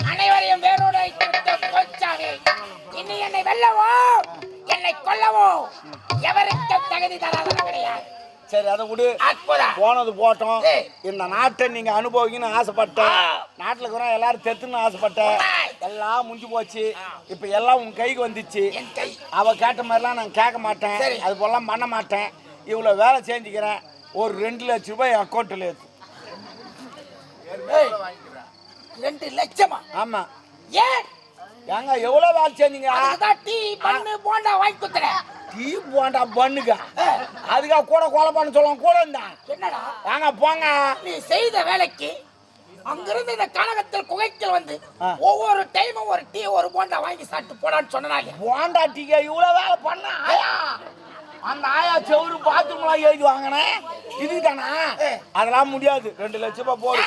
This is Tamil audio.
அனைவரையும் வேரோடு கொச்சாவே இனி என்னை வெல்லவோ என்னை கொல்லவோ எவருக்கும் தகுதி தராத கிடையாது. சரி அதை விடு, போனது போட்டோம். இந்த நாட்டை நீங்க அனுபவிக்கணும்னு ஆசைப்பட்டேன். நாட்டில் இருக்கிற எல்லாரும் தெத்துன்னு ஆசைப்பட்டேன். எல்லாம் முடிஞ்சு போச்சு. இப்ப எல்லாம் உன் கைக்கு வந்துச்சு. அவ கேட்ட மாதிரிலாம் நான் கேட்க மாட்டேன், அது போலாம் பண்ண மாட்டேன். இவ்வளவு வேலை செஞ்சுக்கிறேன். ஒரு 2 லட்சம் ரூபாய் அக்கௌண்ட்ல ஏத்து. 2 லட்சமா? ஆமா. ஏன் ஏங்க எவ்வளவு வேலை செஞ்சீங்க? டீ பண்ணு போண்டா வாங்கி குத்துறேன். டீ போண்டா பண்ணுங்க, அதுக்காக கூட கொலை பண்ண சொல்லுவாங்க கூட இருந்தா என்னடா? வாங்க போங்க. நீ செய்த வேலைக்கு அங்கிருந்து இந்த கனகத்தில் குகைக்கல் வந்து ஒவ்வொரு டைமும் ஒரு டீ ஒரு போண்டா வாங்கி சாப்பிட்டு போடான்னு சொன்னாங்க. போண்டா டீக்கா இவ்வளவு வேலை பண்ண ஆயா? அந்த ஆயா செவரு பாத்ரூம்லாம் எழுதி வாங்கினேன் இதுக்கு தானா? அதெல்லாம் முடியாது. 2 லட்சம் ரூபாய் போடு.